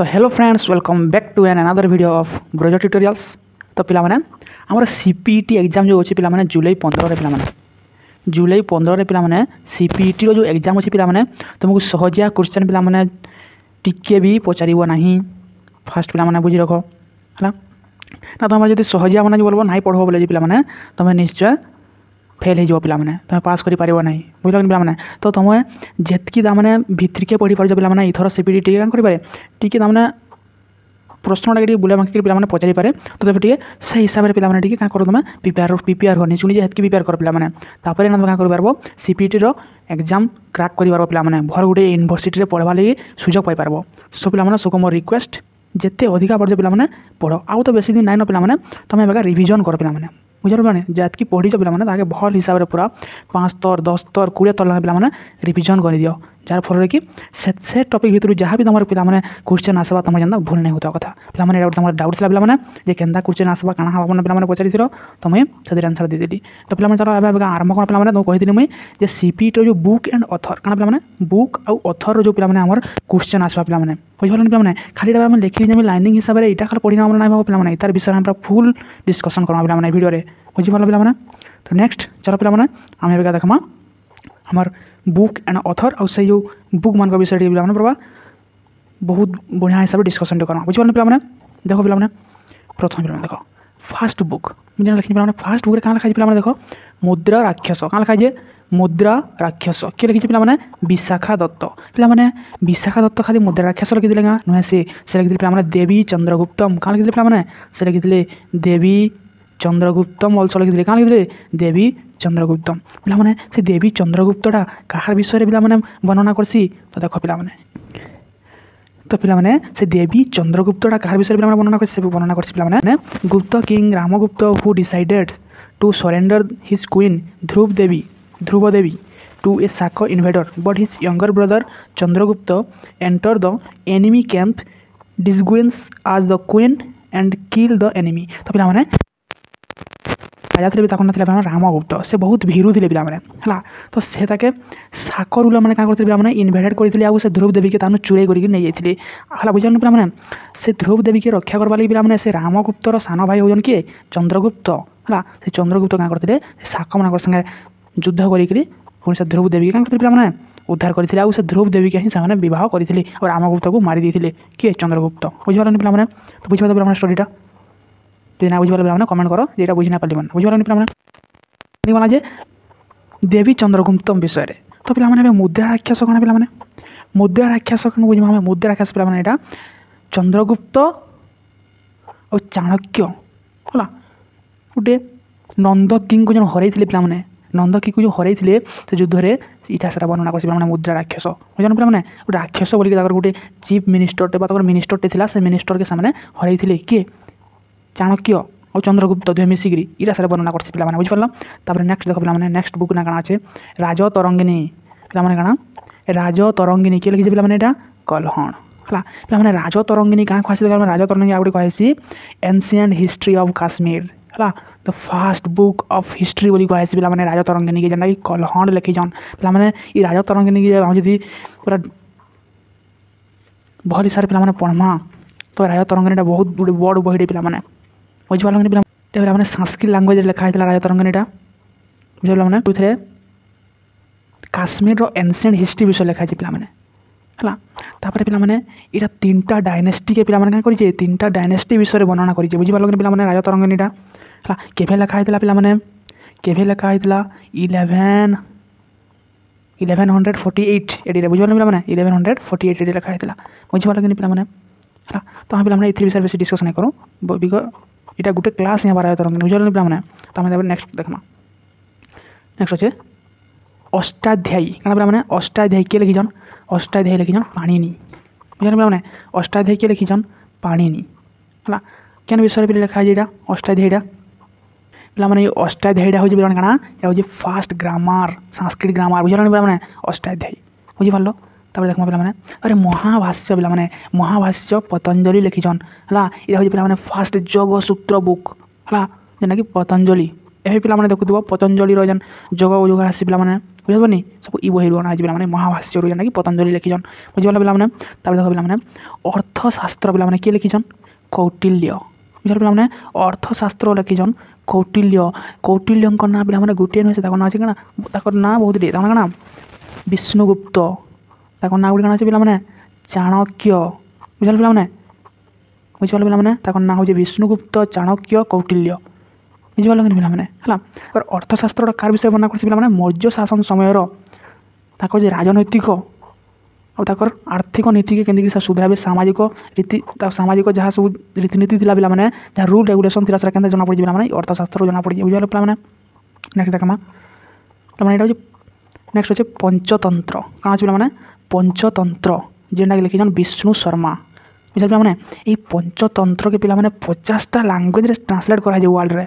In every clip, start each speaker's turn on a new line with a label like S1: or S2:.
S1: तो hello friends, welcome back to an another video of Brojo tutorials. तो पे आमर सीपीईटी एग्जाम जो अच्छे पे जुलाई 15 पे जुलाई 15 पे सीपीईटी जो एग्जाम अच्छे पे तुमको सहजिया क्वेश्चन पे टिके भी पचार ना फास्ट पे बुझी रख है ना। तुम जो सहजिया मैंने बोलो ना पढ़ो बोले पे तुम्हें निश्चय फेल हो पे तुम्हें पास कर पार ना बुझल पे। तो तुम्हें जितकी ताने भितरके पढ़ी पार पे इथर सीपीटी टी करें टी ताने प्रश्नटा टे बुला मांगी पे पचारि पारे। तो तब टे से हिसाब से पे क्या कर तुम प्रिपेयर हो निजुनि हेतु प्रिपेयर कर पे ना तुम क्या कर सीपीटी एग्जाम क्रैक कर पे भर गोटे यूनिवर्सिटी पढ़वा लगी सुजोग पाई पार। सो पे सो मोर रिक्वेस्ट जिते अधिका पढ़ पे पढ़ आउ तो बेसी दिन नाइन पे तुम एवं रिविजन कर पे बुझल पे जितकी पढ़ी पे भल हिसाब से पूरा 5 तर 10 तर 20 तर पे रिविजन कर दियो जार फल कि से टॉपिक भितर जहाँ भी तुम पे क्वेश्चन आसवा तुम जानता भूल नहीं होता कथा पे तुम डाउट था पे केन्ता क्वेश्चन आसवा काଣା हम पे पचारि तुम्हें से आंसर देदेली। तो पे चलो आरंभ कर पे तुम कही मुझे सीपीटी जो बुक एंड ऑथर काଣା पे बुक आउ ऑथर जो पे क्वेश्चन आसवा पे बुझल पे खाली लिखी दीजिए लाइनिंग हिसाब से यहाँ खाली पढ़ी ना पे तार विषय में फुल डिस्कसन करमा पे वीडियो बुझी पाल पे। तो नेक्स्ट चलो पे आम एवं देखमा हमार बुक एंड ऑथर और से जो बुक मान विषय पे पढ़ा बहुत बढ़िया हिसाब से डिस्कसन करवा बुझी पाल पे। देखो पे प्रथम पे देख फास्ट बुक मुझे लिखी पे फास्ट बुक क्या लिखाई पे देख मुद्रा राक्षस क्या लिखाई मुद्रा राक्षस किए लिखी पे विशाखा दत्त पे विशाखा दत्त खाली मुद्रा राक्षस लिखी नुहे से लिखी पे देवी चंद्रगुप्तम क्या लिखी पे से लिखी देवी चंद्रगुप्तम अल्सो लिखी क्या लिखी देवी चंद्रगुप्तम पे से देवी चंद्रगुप्तटा कहार विषय पे वर्णना करसी। तो देख पे तो पे से देवी चंद्रगुप्तटा कहार विषय पे वर्णना कर Gupta king Ramgupta who decided to surrender his queen Dhruv Devi to a Shaka invader, but his younger brother Chandragupta entered the enemy camp, disguised as the queen and killed the enemy। तो पे राजा थे तक रामगुप्त से बहुत भीरु थे पे तो से शाकर रूल मैंने क्या करते इनभेड करते से ध्रुव देवी के चुरे कर नहीं जाते है बुझल पे से ध्रुव देवी के रक्षा करवा लगे पे से रामगुप्तर सान भाई होजन किए चंद्रगुप्त है से चंद्रगुप्त क्या करते शाक मान संगे युद्ध करी पुणी से ध्रुव देवी क्या करते पे उद्धार करते से ध्रुव देवी के ही से बह करते और रामगुप्त को मारी देते किए चंद्रगुप्त बुझिपारे पे। तो बुझे पे स्टोरीटा तो ना बुझे पे कमेंट करो ये बुझी ना पारे बुझे पे गला देवी चंद्रगुप्तम विषय। तो पे मुद्रा राक्षस कौन पे मुद्रा राक्षस बुझे मुद्रा राक्षस पे यहाँ चंद्रगुप्त और चाणक्य है गोटे नंद किंग को जो हर पे नंद किंग को जो हर से युद्ध में इटा से वर्णना कर मुद्रा राक्षस बुझल पे गोटे राक्षस बोलिक गोटे चीफ मिनिस्टर मिनिस्टरटे था से मिनिस्टर के सामने हर किए चाणक्य और चंद्रगुप्त दुहे मिसिकी इटा से वर्णना कर पे बुझिपार। तापर नेक्स्ट देख पे नेक्स्ट बुक ना काଣା अच्छे राज तरंगिनी पे काଣା राज तरंगिनी किए लिखी पे यहाँ कलहण है पे राज तरंगिनी क्या कहसी राज तरंगिनी आगे कहसी एनसिएंट हिस्ट्री ऑफ काश्मीर है the fast book of history बोली कहसी पे राज तरंगिनी के जेनटा कि कलहण लिखिछन पे राज तरंगिनी की हम जी पूरा भल हिसाब से पे पढ़मा तो राज तरंगिनी बहुत गोटे बड़ बहीटे पे बुझिपार पे संस्कृत लांगुएज लिखाई राज तरंगिनीटा बुझे पे काश्मीर एनसिएंट हिस्ट्री विषय लिखाई पे है तापर पे यहाँ 3टा डायनेस्टी के पे क्या 3टा डायनेस्टी विषय वर्णना कर बुझिपार पे राज तरंगिनीटा है केवे लिखाई पे केवे लिखाई 1148 एडी बुझे पे 1148 एडी लिखाई बुझिपार पे है। तो हम पे ये विषय बेसी डिस्कस नहीं करूँ बिकज यहाँ गोटे क्लास यहाँ राज तरंगिनी बुझल पे। तो हमें नेक्स्ट देखमा नेक्स्ट अच्छे अष्टाध्यायी क्या पे अष्टाध्यायी किए लिखिछन अष्टाध्यायी लिखिछन पाणिनि बुझल पे अष्टाध्यायी किए लिखिछन पाणिनि है क्या विषय पे लिखा है अष्टाध्यायीटा पे अष्टाध्यायीटा हूँ पे काଣା या फास्ट ग्रामर संस्कृत ग्रामर बुझल पे अष्टाध्यायी बुझिपार। तब देखमा पे अरे महाभाष्य पे महाभाष्य पतंजलि लिखिछन है यहाँ हूँ पे फास्ट योग सूत्र बुक है जेना कि पतंजलि ए पिलाने देखुव पतंजलि जेन जोग जोग आसी पाने बुझबनी सब ई बही अना पाने महाभाष्य जेन कि पतंजलि लिखिजन बुझे पाने देख पाने अर्थशास्त्र पाने किए लिखिजन कौटिल्य बुझे पाने अर्थशास्त्र लिखिजन कौटिल्य कौटिल्य ना पाने गोटे नुहे ना अच्छे क्या ना बहुत टे क्या विष्णुगुप्त ना गुड़ी कौन पाने चाणक्य बुझे पाने पाने ना हूँ विष्णुगुप्त चाणक्य कौटिल्य बुझे पाने है अर्थशास्त्र कार विषय बना कर मौर्य शासन समय राजनैतिक और आर्थिक नीति के केंद्र सुधारे सामाजिक रीति सामाजिक जहाँ सब रीतिनीति थी पाने जहाँ रूल रेगुलेसन थी के जना पड़ी पाने अर्थशास्त्र जना पड़ी बुझे पाने नेक्स्ट देखा पाने यहाँ नेक्स्ट अच्छे पंचतंत्र कौन अच्छे पाने पंचतंत्र जेनटा कि लिखिजन विष्णु शर्मा बुझे पाने ये पंचतंत्र के पाने 50टा लैंग्वेज ट्रांसलेट कराई वर्ल्ड रे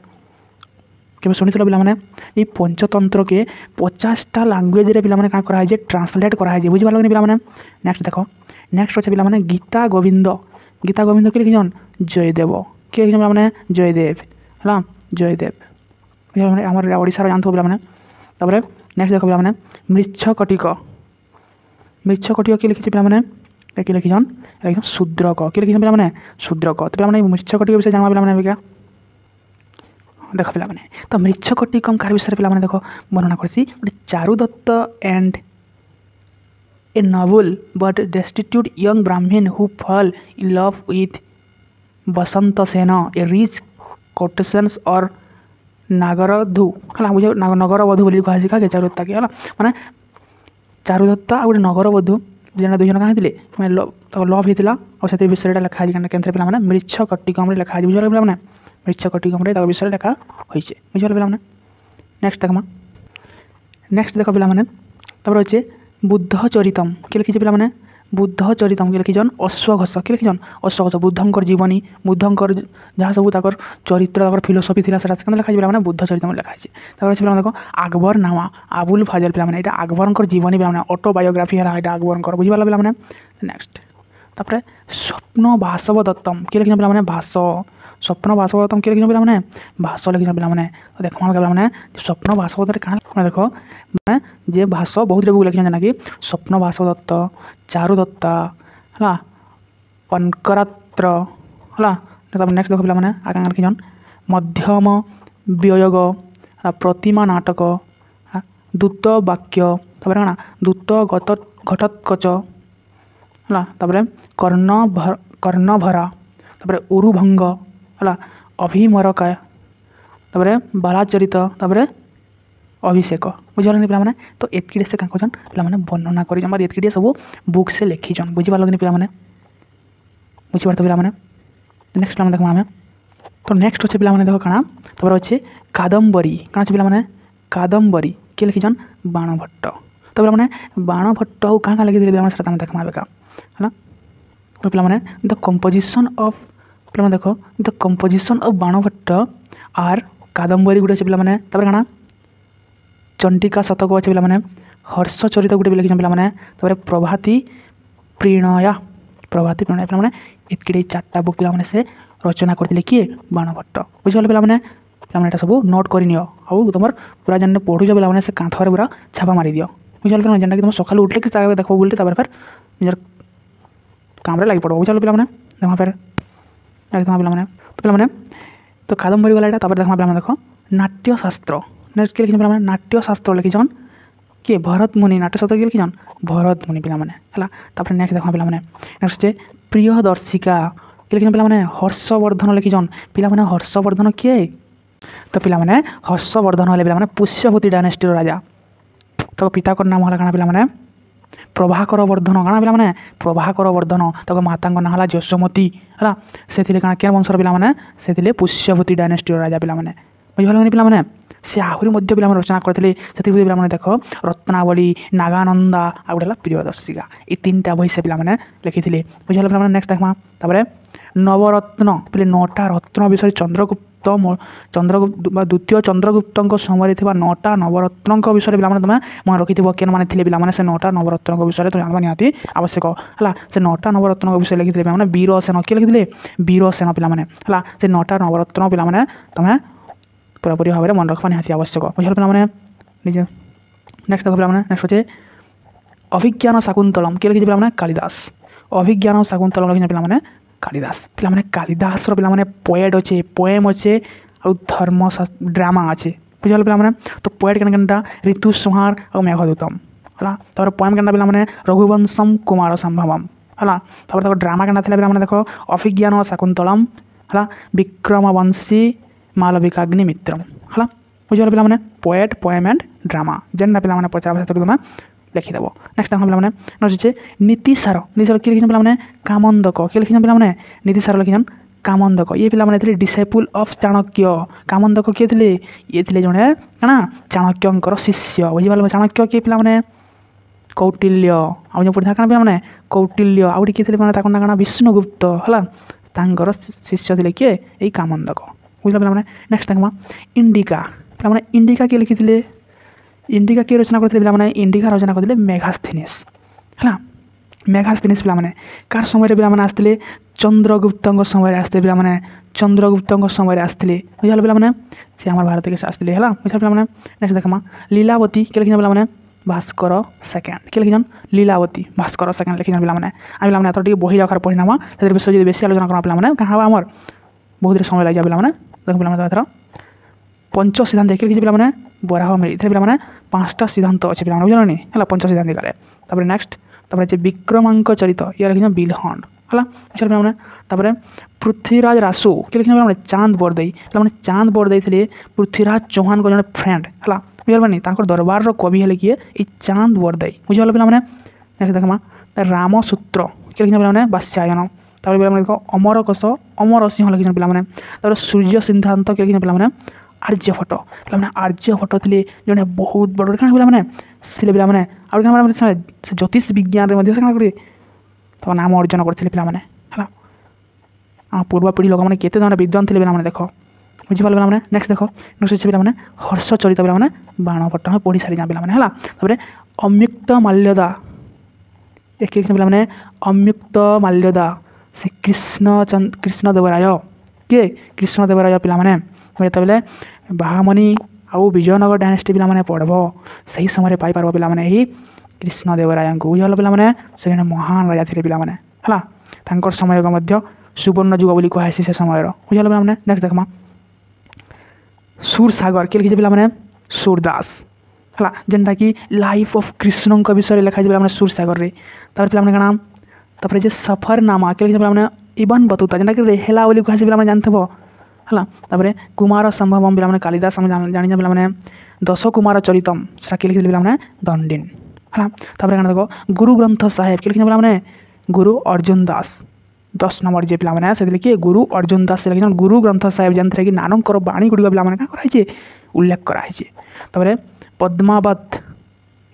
S1: के शुणी पाने ये पंचतंत्र के 50टा लैंग्वेज रे पाने क्या कराई ट्रांसलेट कराई बुझे पारे पाने नेक्स्ट देख नेक्स्ट अच्छे पाने गीता गोविंद के लिखिजन जयदेव किए लिखिजन पाने जयदेव है जयदेव आम ओडार जानते पाने नेक्स्ट देख पाने मृच्छकटिक किए लिखी पाने कि लिखिजन शूद्रक किए लिखिजन पाने शूद्रक तो पाने मृच्छकटिक विषय जाना पाने क्या देख पाने तो मृच्छकटिकम कार विषय पे देख वर्णना करसी Charudatta and a noble but destitute young Brahmin who fall in love with Basant Sen a rich courtesans और नागरधु है बुझे नगरवधु बोली कहा क्या चारुदत्ता के है माने चारुदत्ता गोटे नगरवधु जेना दुई जन क्या लव होता और से विषय लिखा के पाने मृच्छकटिकम लिखा बुझे पाने मृच्छकटिकम विषय लिखा होइछे बुझे पाने नेक्स्ट देखमा नेक्स्ट देख पाने अच्छे बुद्ध चरितम किए लिखी पाने बुद्ध चरितम के लिखिजन अश्वघोष के लिखिजन अश्वघोष बुद्धंकर जीवनी बुद्धंकर जहाँ सब चरित्र फिलोसफी थी लिखाई पाने बुद्ध चरितम लिखाई पाने देख अकबर नामा आबुल फाजल पाने यहाँ अकबर जीवनी पाने ऑटोबायोग्राफी है यहाँ अकबर बुझे पाने नेक्स्ट तापर स्वप्न वासव दत्तम किए लिखिजन पाने भाष स्वप्न वासवदत्तम किए लिखिजन पाने भाष लिखिजन पाने तो देख पाने स्वप्न वासवदत्त क्या देख मैं जे भाष बहुत बुक लिखिजन जेना कि स्वप्न वासवदत्त चारुदत्ता है पनकरात्र है नेक्स्ट देख पाने आगे लिखिजन मध्यम वियोग प्रतिमा नाटक दूत वाक्य क्या दूत घटोत्कच है कर्णभरा उरुभंग है अभिमरका बालाचरित अभिषेक बुझे पाने तो एतकी से क्या कर पाने वर्णना कर एतकी सब बुक से लिखीचन बुझी पारे पाने बुझीपार पाने नेक्स्ट पाने देखा आम तो नेक्स्ट अच्छे पाने देख कण तब अच्छे कादम्बरी कौन अच्छे पाने कादम्बरी किए लिखीचन बाणभट्ट तो पाने बाणभट्ट क्या क्या लिखी पाने देखा बेका है तो पाने द कंपोजिशन ऑफ पे देख the composition of Banabhatta are Kadambari गुटे अच्छे पाने क्या चंडिका शतक अच्छे पाने हर्षचरित गुटे लिखी पाने प्रभाती प्रणय पाने इतके 4टा बुक पाने से रचना करते किए बाणभट्ट बुझे पाने पाने सब नोट करनी आउ तुम पूरा जन पढ़ुच पाने से कांथर पूरा छापा मारी दियो बुझे पाने जेनटा कि तुम सकाल उठले कि देख बोलते फिर निजर काम लगे पड़ो बुझे पाने देख फिर पाने तो पाने तो कादम्बरी वाला देखा पाने देख नाट्यशास्त्र नेक्स्ट किए लिखी पाने नाट्यशास्त्र लिखीजन किए भरत मुनि नाट्यशास्त्र किए लिखीजन भरत मुनि पाने है नेक्स्ट देखा पाने नेक्स्ट प्रियदर्शिका किए लिखी पाने हर्षवर्धन लिखीजन पाने हर्षवर्धन किए तो पाने हर्षवर्धन वाले पाने पुष्यभूति डायनेस्टी राजा तो पिता नाम है क्या पाने प्रभाकर वर्धन क्या पाने प्रभाकर वर्धन तो माता नाम है यशोमती है से क्या वंशर पाने से पुष्यभूति डायनेस्टी राजा पाने बुझे पाने से आहरी पाने रचना करते पाने देख रत्नावली नागानंदा आ गए प्रियदर्शिका ये 3टा बही से पाने लिखी बुझे पाने नेक्स्ट देखा नवरत्न पे 9टा रत्न विषय चंद्रगुप्त द्वितीय चंद्रगुप्त समय 9टा नवरत्न विषय पे तुम मन रखी के मानी पाने से 9टा नवरत्न विषय तो जानवा निहाती आवश्यक है से 9टा नवरत्न विषय लिखी पाने वीरसेन किए लिखी वीरसेन पाने है से 9टा नवरत्न पाने तुम पूरापूरी भाव में मन रखा निहाती आवश्यक बुझल पे निज नेक्स्ट देखो पे नेक्स्ट अच्छे अभिज्ञान शाकुंतलम किए लिखी पे कालिदास अभिज्ञान शाकुंतलम लिखी पे कालिदास पे कालिदास पे पोएट अच्छे पोएम अच्छे और धर्म ड्रामा अच्छे बुझल पे तो पोएट के ऋतु संहार और मेघदूतम है पोएम के पे रघुवंशम कुमार संभवम है देखो ड्रामा के देख अभिज्ञान शाकुंतलम है विक्रमवंशी मालविकाग्निमित्रम है बुझल पे पोएट पोएम एंड ड्रामा जेनटा पे पचार तुम लिखिदेव नेक्स्ट देखो पे नचे नीतिसार नीतिसार किए लिखी पे कामंदक किए लिखी पे नीतिसार लिखी कामंदक ये पे डिसेपुल ऑफ चाणक्य कामंदक किए थे ये थे जड़े क्या चाणक्य शिष्य बुझीपाल चाणक्य किए पे कौटिल्य आउ जो पढ़ा क्या पे कौटिल्य आउ किए थे क्या विष्णुगुप्त है शिष्य थे किए यही कामंदक बुझल पे नेक्स्ट देखा इंडिका पे इंडिका किए लिखी थे इंडिका किए रचना करते पे इंडिका रचना करते मेघास्थीनिस है मेघास्थीनिस पे कार समय पे आसते चंद्रगुप्त समय आसते पे चंद्रगुप्त समय आसते बुझल पे सी आम भारत के आसते है बुझल पे नेक्स्ट देखा लीलावती किए लिखी पे भास्कर सेकेंड किए लिखी लीलावती भास्कर सेकेंड लिखी पे टे बही आकार पढ़ीना विषय जो बेसी आलोचना करा पे क्या आमर बहुत समय लगे पे देख पे पंच सिद्धांत किए लिखी पे बराह मेरी पे 5टा सिद्धांत अच्छे पे बुझल है पंच सिद्धांत कार नेक्स्ट विक्रमांक चरित ये लिखी बिलहंड है बुझल पे पृथ्वीराज रासु किए लिखी पे चांद बरदई पे चांद बरदई थे पृथ्वीराज चौहान को जड़े फ्रेंड है बुझल पे दरबार कवि है किए ये चांद बरदई बुझल पे नेक्स्ट देखा रामसूत्र किए लिखी पे वात्स्यायन देख अमर कोश अमर सिंह लिखी पे सूर्य सिद्धांत किए लिखी पे आर्यभट्ट पे आर्यभट्ट थे जड़े बहुत बड़ क्या पे ज्योतिष विज्ञान तो नाम अर्जन करते पे पूर्व पीढ़ी लोक मैंने केते विद्वान थे पे देख बुझीपाल पे नेक्स्ट देख नेक्स्ट पे हर्ष चरित पे बाणभट्ट में पढ़ी सारी पे है अम्युक्त माल्यदा एक पे अम्युक्त माल्यदा से कृष्णदेवराय किए कृष्णदेवराय पे बाहामणि आउ विजयनगर डायनेस्टी पे पढ़ब सही समय पाइपर पे ही कृष्णदेवराय को बुझल पे से महान राजा थे पे समय को सुवर्ण जुग बोली कहुई से समय बुझल पे नेक्स्ट देखा सूरसागर किए लिखी पे सूरदास है जेनटा कि लाइफ ऑफ कृष्ण विषय लिखाई पे सूरसागर रे पे जे सफरनामा किए लिखी पे इबन बतुता जेनटा कि रेहला बोली कहुई पे जानते है कुमार संभवम पे कालिदास जानी पे 10 कुमार चरितम से किए लिखी पे दंडिन है देखो गुरु ग्रंथ साहेब किए लिखी पे गुरु अर्जुन दास 10 नंबर जे पे से लिखिए गुरु अर्जुन दास से लिखी गुरु ग्रंथ साहेब जानते कि नानकर बाणी गुड़ पे क्या उल्लेख कराई पद्मावत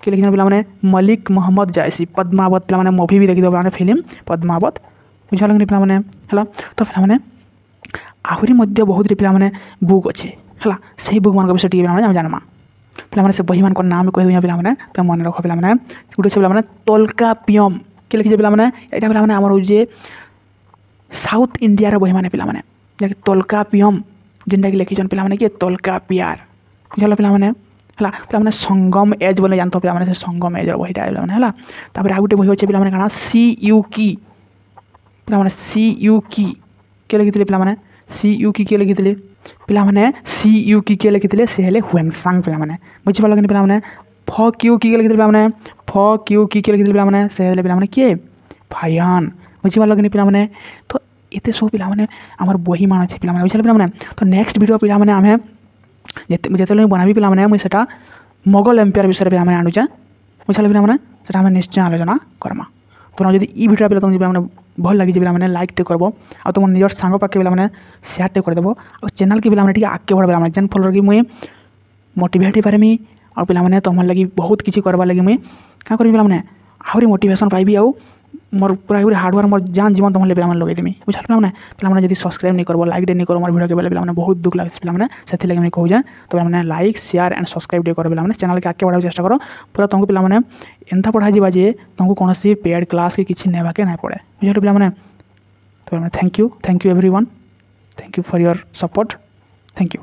S1: किए लिखी पे मलिक मोहम्मद जायसी पद्मावत पे मुवी भी देखी पे फिल्म पद्मावत बुझल पे है तो पे आहरी बहुत पे बुक अच्छे है से बुक मान विषय टी जाना पे से बही मान नाम कह पे तो मन रख पे गोटे पे तोल्कापियम किए लिखी पे यहाँ पे आमर हूँ साउथ इंडिया बही मैंने पे तोल्कापियम जेनटा कि लिखी पे किए तोल्कापियार बुझल पे पे संगम एज बोले जानते पे संगम एज बहीटा है आउ गोटे बही अच्छे पे क्या CUKI पे CUKI किए लिखी पे CUKI किए लिखी पे CUKI किए लिखी से हेले हुएंगसांग पे बुझीपाल पे FQQI किए लिखी पे FQQI किए लिखी पे से हेले पे किए फायान बुझीपाल पे तो ये सब पे आम बही मान अच्छे पे बुझल पे तो नेक्स्ट वीडियो पे आम जिते बनाबी पे मुझे मोगल एम्पायर विषय पे आणुचे बुझल पे निश्चय आलोचना करमा तो जब ई भिडियो पे तुम भल लगी पे लाइक टे करब आ तुम निजर सांग पाखे पे शेयर टे करदेव और चैनल के पे आगे बढ़ पे जेन फल कि मुझे मोटिवेट हो पारमी और पे तुम लगी बहुत किसी करवा लगी मुझे क्या करी पे आहरी मोटिवेशन पाइबी आउ मोर पूरा हार्डवर्क मोर जान जीवन तुम पे लगेदेमी बुझल पे जब सब्सक्राइब नहीं करब लाइक नहीं करब मोर वीडियो के बेले पे बहुत दुख लगे से मुझे कहूँ तो पे लाइक शेयर एंड सब्सक्राइब टे कर पे चैनल के आगे बढ़ाई चेष्टा कर पूरा तुमको पे एंता पढ़ा जा जे तुमको कौन पेड क्लास कि किसी नेबाके ना पड़े बुझल पे तो thank you everyone thank you for your support thank you.